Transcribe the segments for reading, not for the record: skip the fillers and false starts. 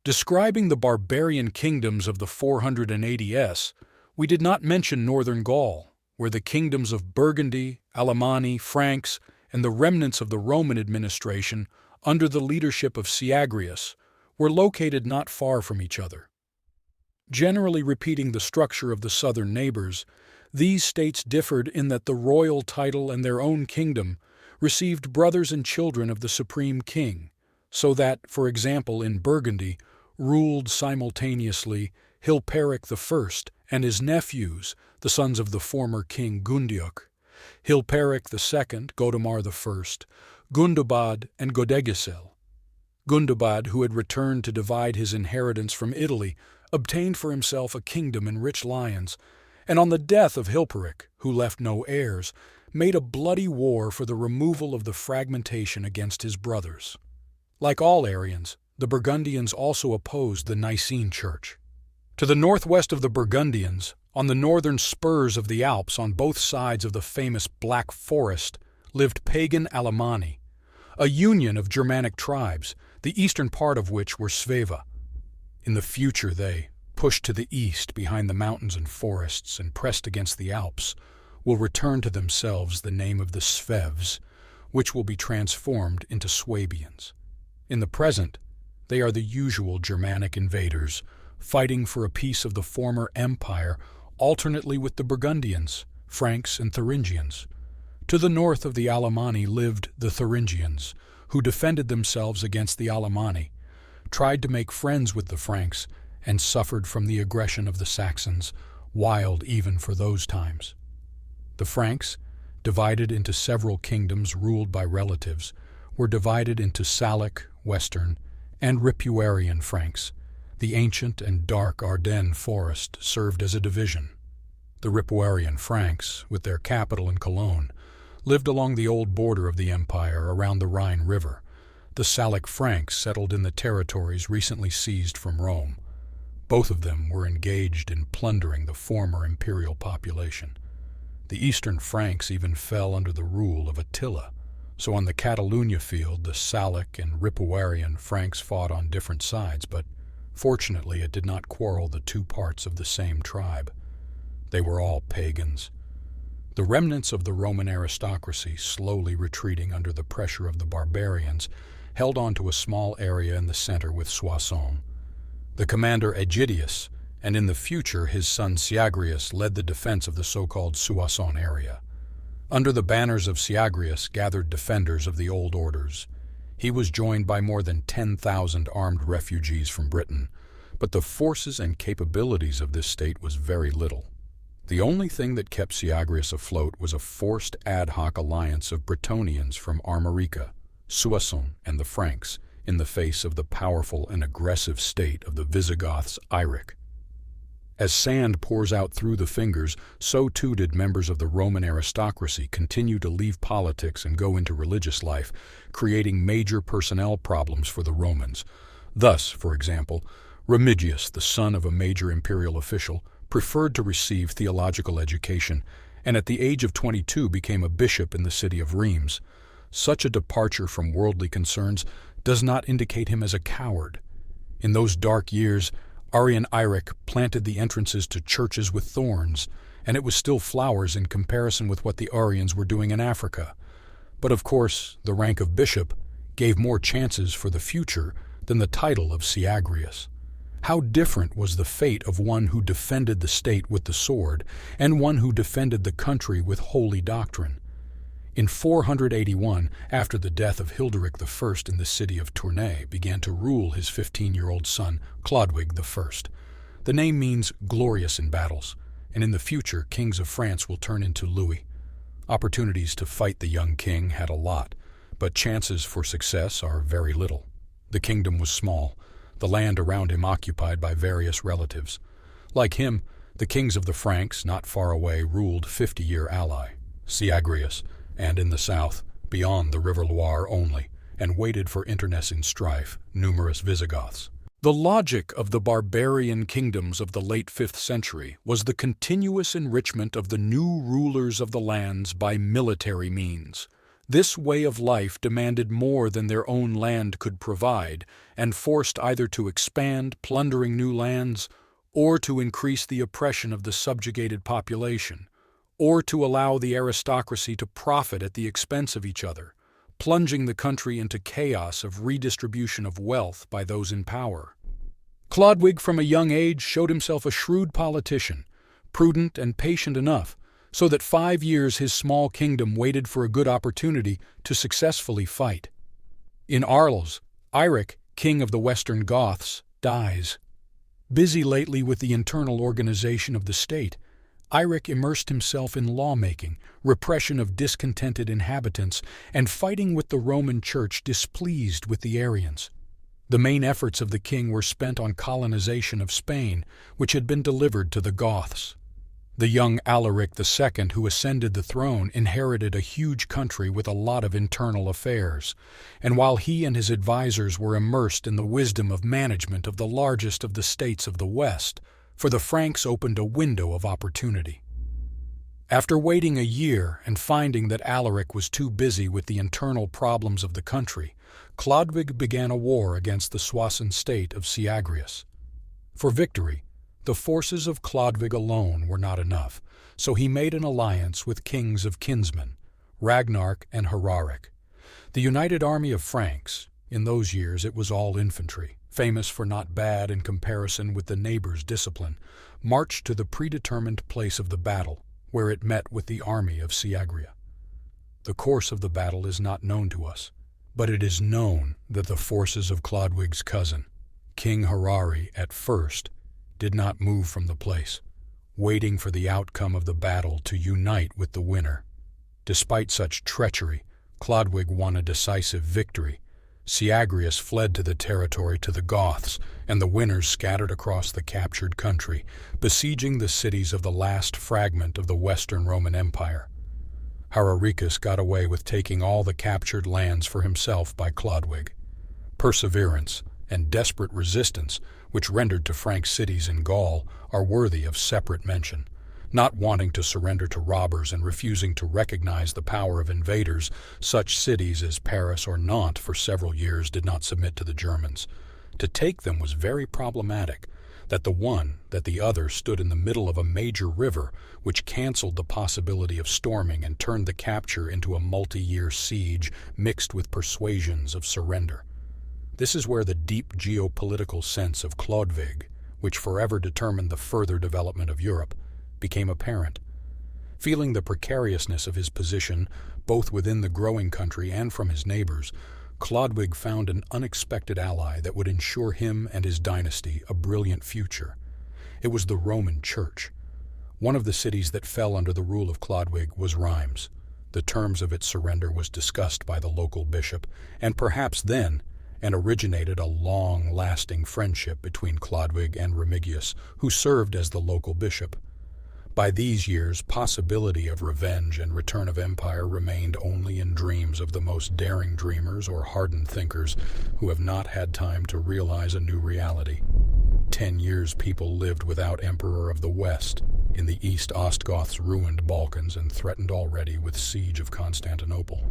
Describing the barbarian kingdoms of the 480s, we did not mention northern Gaul, where the kingdoms of Burgundy, Alemanni, Franks, and the remnants of the Roman administration, under the leadership of Siagrius, were located not far from each other. Generally repeating the structure of the southern neighbors, these states differed in that the royal title and their own kingdom received brothers and children of the supreme king, so that, for example, in Burgundy, ruled simultaneously Hilperic I and his nephews, the sons of the former king Gundioch, Hilperic II, Godomar I, Gundobad and Godegisel. Gundobad, who had returned to divide his inheritance from Italy, obtained for himself a kingdom and rich lands, and on the death of Hilperic, who left no heirs, made a bloody war for the removal of the fragmentation against his brothers. Like all Arians, the Burgundians also opposed the Nicene Church. To the northwest of the Burgundians, on the northern spurs of the Alps on both sides of the famous Black Forest, lived pagan Alemanni, a union of Germanic tribes, the eastern part of which were Sveva. In the future they, pushed to the east behind the mountains and forests and pressed against the Alps, will return to themselves the name of the Svevs, which will be transformed into Swabians. In the present, they are the usual Germanic invaders, fighting for a piece of the former empire alternately with the Burgundians, Franks, and Thuringians. To the north of the Alemanni lived the Thuringians, who defended themselves against the Alemanni, tried to make friends with the Franks, and suffered from the aggression of the Saxons, wild even for those times. The Franks, divided into several kingdoms ruled by relatives, were divided into Salic, Western, and Ripuarian Franks. The ancient and dark Ardennes forest served as a division. The Ripuarian Franks, with their capital in Cologne, lived along the old border of the empire around the Rhine River. The Salic Franks settled in the territories recently seized from Rome. Both of them were engaged in plundering the former imperial population. The Eastern Franks even fell under the rule of Attila, so on the Catalunya field the Salic and Ripuarian Franks fought on different sides, but fortunately it did not quarrel the two parts of the same tribe. They were all pagans. The remnants of the Roman aristocracy, slowly retreating under the pressure of the barbarians, held on to a small area in the center with Soissons. The commander Aegidius, and in the future his son Siagrius, led the defense of the so-called Soissons area. Under the banners of Siagrius gathered defenders of the old orders. He was joined by more than 10,000 armed refugees from Britain, but the forces and capabilities of this state was very little. The only thing that kept Siagrius afloat was a forced ad hoc alliance of Bretonnians from Armorica, Soissons, and the Franks, in the face of the powerful and aggressive state of the Visigoths Iric. As sand pours out through the fingers, so too did members of the Roman aristocracy continue to leave politics and go into religious life, creating major personnel problems for the Romans. Thus, for example, Remigius, the son of a major imperial official, preferred to receive theological education, and at the age of 22 became a bishop in the city of Reims. Such a departure from worldly concerns does not indicate him as a coward. In those dark years, Arian Iric planted the entrances to churches with thorns, and it was still flowers in comparison with what the Arians were doing in Africa. But of course, the rank of bishop gave more chances for the future than the title of Siagrius. How different was the fate of one who defended the state with the sword and one who defended the country with holy doctrine. In 481, after the death of Hilperic I in the city of Tournai, began to rule his 15-year-old son, Chlodwig I. The name means glorious in battles, and in the future kings of France will turn into Louis. Opportunities to fight the young king had a lot, but chances for success are very little. The kingdom was small, the land around him occupied by various relatives. Like him, the kings of the Franks, not far away, ruled 50-year ally, Siagrius, and in the south, beyond the river Loire only, and waited for internecine strife, numerous Visigoths. The logic of the barbarian kingdoms of the late 5th century was the continuous enrichment of the new rulers of the lands by military means. This way of life demanded more than their own land could provide, and forced either to expand, plundering new lands, or to increase the oppression of the subjugated population, or to allow the aristocracy to profit at the expense of each other, plunging the country into chaos of redistribution of wealth by those in power. Chlodwig from a young age showed himself a shrewd politician, prudent and patient enough, so that 5 years his small kingdom waited for a good opportunity to successfully fight. In Arles, Eiric, king of the Western Goths, dies. Busy lately with the internal organization of the state, Eiric immersed himself in lawmaking, repression of discontented inhabitants, and fighting with the Roman Church displeased with the Arians. The main efforts of the king were spent on colonization of Spain, which had been delivered to the Goths. The young Alaric II, who ascended the throne, inherited a huge country with a lot of internal affairs, and while he and his advisors were immersed in the wisdom of management of the largest of the states of the West, for the Franks opened a window of opportunity. After waiting a year and finding that Alaric was too busy with the internal problems of the country, Chlodwig began a war against the Soissons state of Siagrius. For victory, the forces of Chlodwig alone were not enough, so he made an alliance with kings of kinsmen, Ragnark and Hilperic. The united army of Franks, in those years it was all infantry, famous for not bad in comparison with the neighbors' discipline, marched to the predetermined place of the battle, where it met with the army of Siagria. The course of the battle is not known to us, but it is known that the forces of Chlodwig's cousin, King Hilperic, at first did not move from the place, waiting for the outcome of the battle to unite with the winner. Despite such treachery, Chlodwig won a decisive victory. Siagrius fled to the territory to the Goths, and the winners scattered across the captured country, besieging the cities of the last fragment of the Western Roman Empire. Hilpericus got away with taking all the captured lands for himself by Chlodwig. Perseverance and desperate resistance, which rendered to Frank cities in Gaul, are worthy of separate mention. Not wanting to surrender to robbers and refusing to recognize the power of invaders, such cities as Paris or Nantes for several years did not submit to the Germans. To take them was very problematic, that the other stood in the middle of a major river, which canceled the possibility of storming and turned the capture into a multi-year siege mixed with persuasions of surrender. This is where the deep geopolitical sense of Chlodwig, which forever determined the further development of Europe, became apparent. Feeling the precariousness of his position, both within the growing country and from his neighbors, Chlodwig found an unexpected ally that would ensure him and his dynasty a brilliant future. It was the Roman Church. One of the cities that fell under the rule of Chlodwig was Reims. The terms of its surrender was discussed by the local bishop, and perhaps then, and originated a long-lasting friendship between Chlodwig and Remigius, who served as the local bishop. By these years, possibility of revenge and return of empire remained only in dreams of the most daring dreamers or hardened thinkers who have not had time to realize a new reality. 10 years people lived without emperor of the West. In the East, Ostgoths ruined Balkans and threatened already with siege of Constantinople.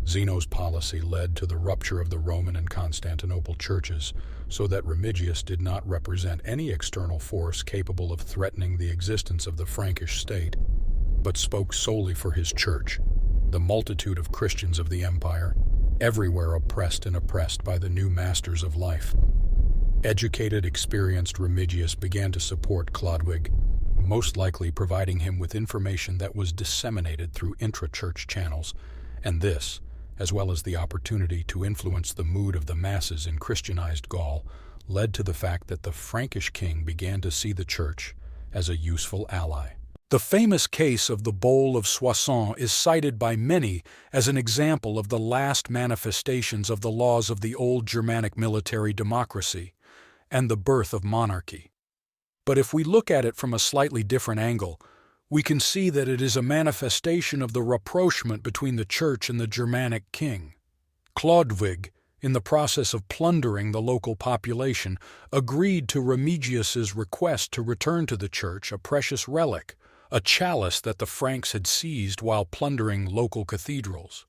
Zeno's policy led to the rupture of the Roman and Constantinople churches, so that Remigius did not represent any external force capable of threatening the existence of the Frankish state, but spoke solely for his church, the multitude of Christians of the empire, everywhere oppressed by the new masters of life. Educated, experienced Remigius began to support Chlodwig, most likely providing him with information that was disseminated through intra-church channels, and this, as well as the opportunity to influence the mood of the masses in Christianized Gaul, led to the fact that the Frankish king began to see the church as a useful ally. The famous case of the Bowl of Soissons is cited by many as an example of the last manifestations of the laws of the old Germanic military democracy and the birth of monarchy. But if we look at it from a slightly different angle, we can see that it is a manifestation of the rapprochement between the church and the Germanic king. Chlodwig, in the process of plundering the local population, agreed to Remigius's request to return to the church a precious relic, a chalice that the Franks had seized while plundering local cathedrals.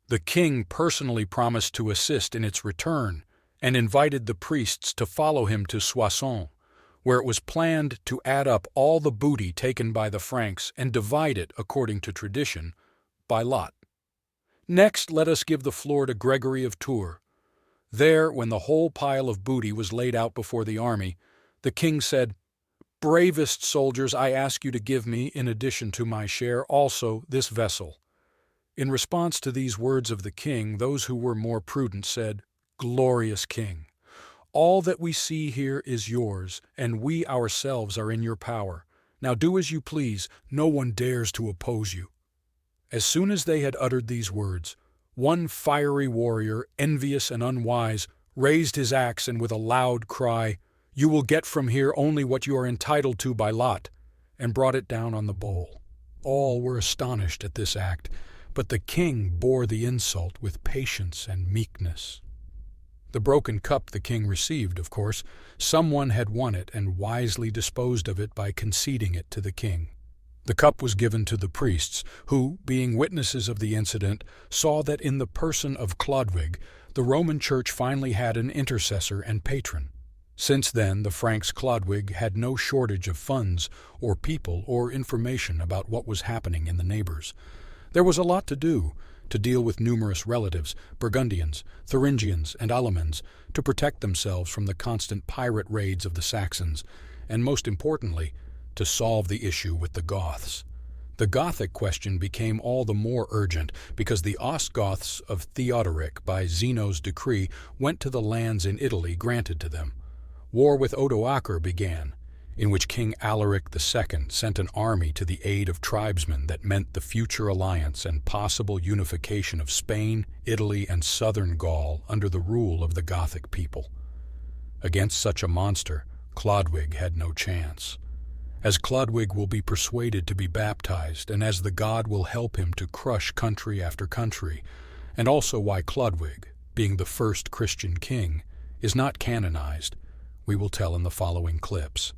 The king personally promised to assist in its return and invited the priests to follow him to Soissons, where it was planned to add up all the booty taken by the Franks and divide it, according to tradition, by lot. Next, let us give the floor to Gregory of Tours. There, when the whole pile of booty was laid out before the army, the king said, "Bravest soldiers, I ask you to give me, in addition to my share, also this vessel." In response to these words of the king, those who were more prudent said, "Glorious king, all that we see here is yours, and we ourselves are in your power. Now do as you please, no one dares to oppose you." As soon as they had uttered these words, one fiery warrior, envious and unwise, raised his axe and with a loud cry, "You will get from here only what you are entitled to by lot," and brought it down on the bowl. All were astonished at this act, but the king bore the insult with patience and meekness. The broken cup the king received, of course. Someone had won it and wisely disposed of it by conceding it to the king. The cup was given to the priests, who, being witnesses of the incident, saw that in the person of Chlodwig, the Roman Church finally had an intercessor and patron. Since then, the Franks' Chlodwig had no shortage of funds, or people, or information about what was happening in the neighbors. There was a lot to do, to deal with numerous relatives, Burgundians, Thuringians, and Alamans, to protect themselves from the constant pirate raids of the Saxons, and most importantly, to solve the issue with the Goths. The Gothic question became all the more urgent because the Ostrogoths of Theodoric, by Zeno's decree, went to the lands in Italy granted to them. War with Odoacer began, in which King Alaric II sent an army to the aid of tribesmen that meant the future alliance and possible unification of Spain, Italy, and southern Gaul under the rule of the Gothic people. Against such a monster, Chlodwig had no chance. As Chlodwig will be persuaded to be baptized, and as the god will help him to crush country after country, and also why Chlodwig, being the first Christian king, is not canonized, we will tell in the following clips.